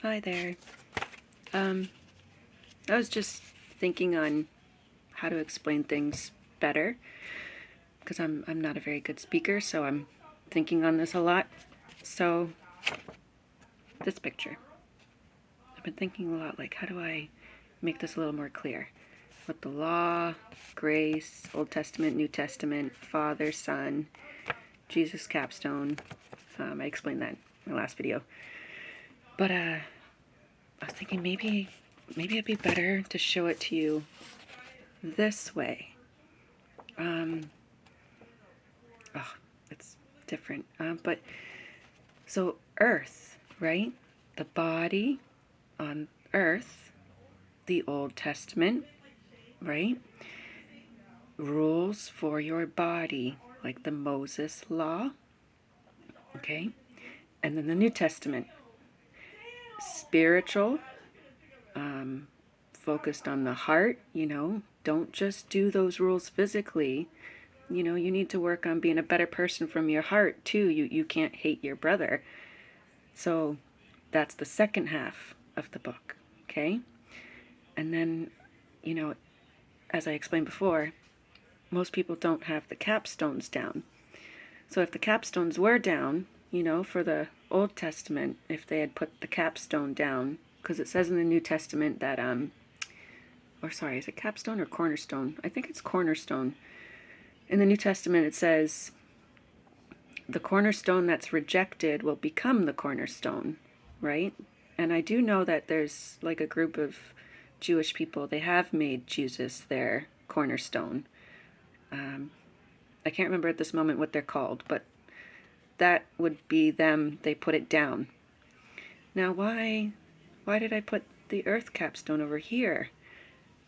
Hi there. I was just thinking on how to explain things better because I'm not a very good speaker, so I'm thinking on this a lot. So this picture, I've been thinking a lot, like, how do I make this a little more clear? With the law, grace, Old Testament, New Testament, Father, Son, Jesus capstone. I explained that in my last video. But I was thinking maybe it'd be better to show it to you this way. It's different. But so earth, right? The body on earth, the Old Testament, right? Rules for your body, like the Moses law, okay? And then the New Testament, spiritual, focused on the heart, don't just do those rules physically. You need to work on being a better person from your heart too. You can't hate your brother. So that's the second half of the book, okay? And then, as I explained before, most people don't have the capstones down. So if the capstones were down, for the Old Testament, if they had put the capstone down, because it says in the New Testament that, is it capstone or cornerstone? I think it's cornerstone. In the New Testament, it says, the cornerstone that's rejected will become the cornerstone, right? And I do know that there's like a group of Jewish people, they have made Jesus their cornerstone. I can't remember at this moment what they're called, but that would be them. They put it down. Now, why did I put the earth capstone over here?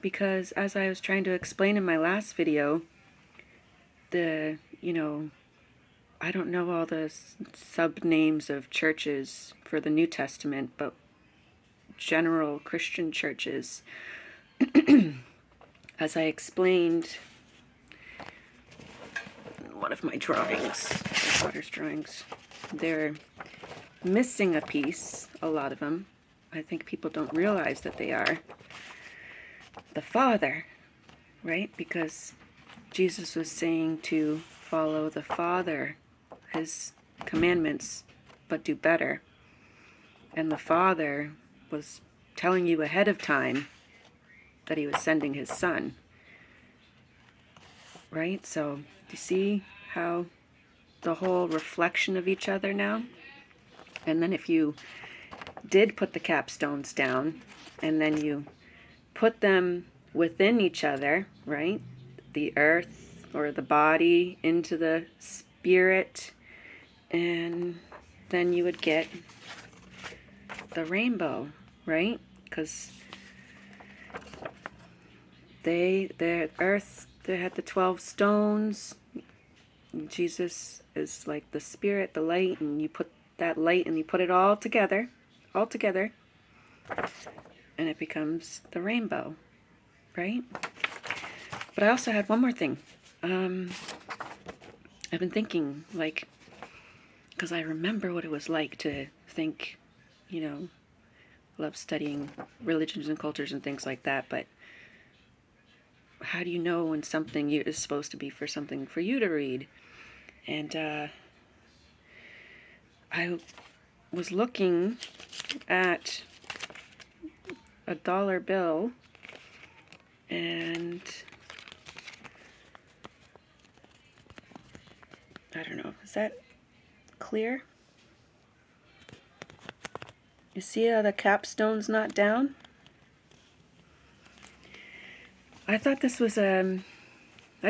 Because as I was trying to explain in my last video, I don't know all the sub-names of churches for the New Testament, but general Christian churches, as I explained in one of my drawings, my daughter's drawings, they're missing a piece, a lot of them. I think people don't realize that they are. The Father, right? Because Jesus was saying to follow the Father, his commandments, but do better. And the Father was telling you ahead of time that he was sending his Son. Right? So, do you see how the whole reflection of each other now? And then if you did put the capstones down, and then you put them within each other, right? The earth or the body into the spirit, and then you would get the rainbow, right? Because the earth, they had the 12 stones. Jesus is like the spirit, the light, and you put that light and you put it all together, and it becomes the rainbow, right? But I also had one more thing. I've been thinking, like, because I remember what it was like to think, love studying religions and cultures and things like that, but how do you know when something is supposed to be for something for you to read? And I was looking at a dollar bill, and I don't know, is that clear? You see how the capstone's not down? I thought this was I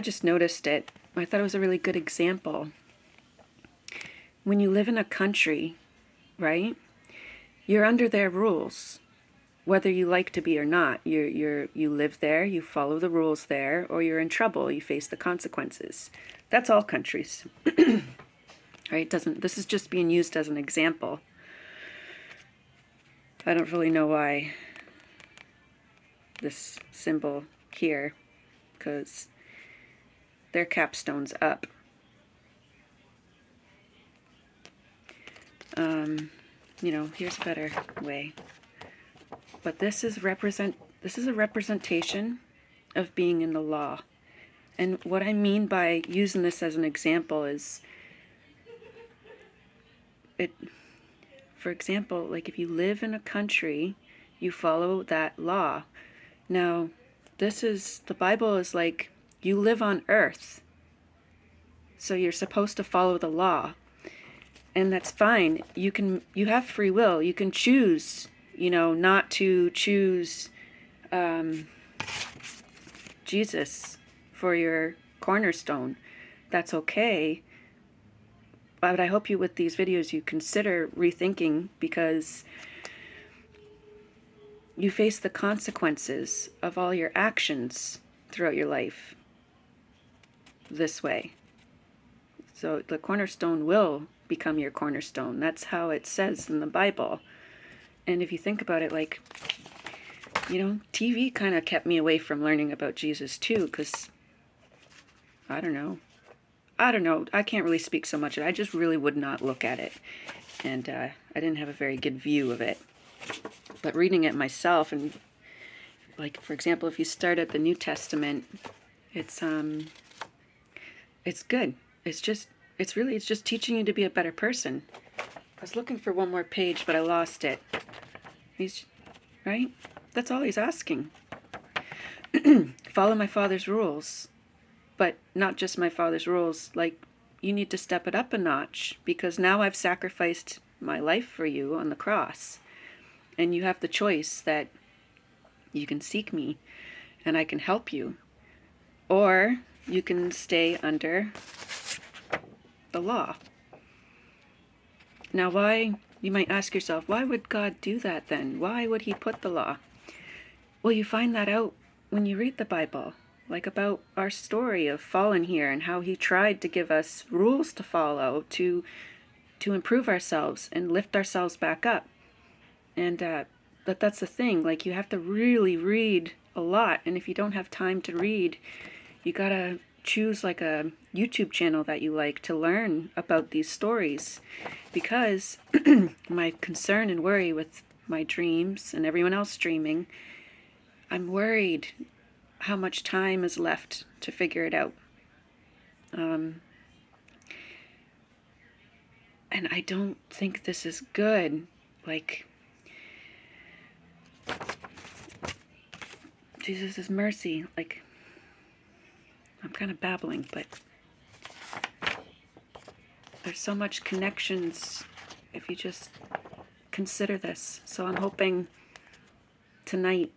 just noticed it. I thought it was a really good example. When you live in a country, right, you're under their rules, whether you like to be or not. You live there, you follow the rules there, or you're in trouble, you face the consequences. That's all countries. Right? This is just being used as an example. I don't really know why this symbol here, because their capstone's up. Here's a better way. But this is a representation of being in the law. And what I mean by using this as an example is, for example, like if you live in a country, you follow that law. Now, the Bible is like, you live on earth, so you're supposed to follow the law. And that's fine. You have free will. You can choose, not to choose Jesus for your cornerstone. That's okay. But I hope with these videos you consider rethinking, because you face the consequences of all your actions throughout your life this way. So the cornerstone will become your cornerstone. That's how it says in the Bible. And if you think about it, like, TV kind of kept me away from learning about Jesus too, because I don't know. I can't really speak so much. I just really would not look at it. And I didn't have a very good view of it. But reading it myself, and like, for example, if you start at the New Testament, it's good. It's just teaching you to be a better person. I was looking for one more page, but I lost it. Right? That's all he's asking. Follow my Father's rules. But not just my Father's rules. Like, you need to step it up a notch, because now I've sacrificed my life for you on the cross. And you have the choice that you can seek me and I can help you. Or you can stay under the law. Now, you might ask yourself, why would God do that then? Why would he put the law? Well, you find that out when you read the Bible, like about our story of fallen here and how he tried to give us rules to follow to improve ourselves and lift ourselves back up. And but that's the thing, like, you have to really read a lot. And if you don't have time to read, you gotta choose like a YouTube channel that you like to learn about these stories. Because my concern and worry with my dreams and everyone else dreaming, I'm worried how much time is left to figure it out. And I don't think this is good. Like, Jesus' mercy, like, I'm kind of babbling, but there's so much connections if you just consider this. So I'm hoping tonight,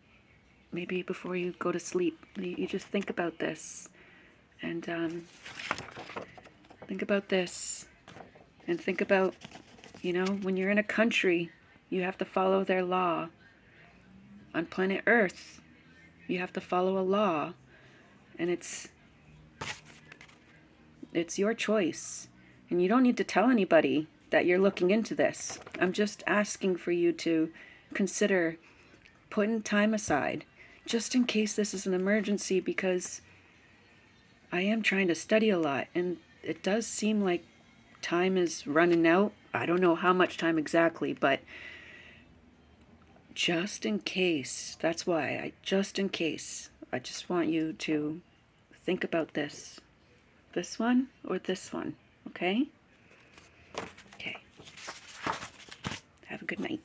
maybe before you go to sleep, you just think about this. And think about this. And think about, when you're in a country, you have to follow their law. On planet Earth, you have to follow a law. And it's your choice. And you don't need to tell anybody that you're looking into this. I'm just asking for you to consider putting time aside, just in case this is an emergency, because I am trying to study a lot, and it does seem like time is running out. I don't know how much time exactly, but just in case, that's why, just in case, I just want you to think about this. This one or this one, okay? Okay. Have a good night.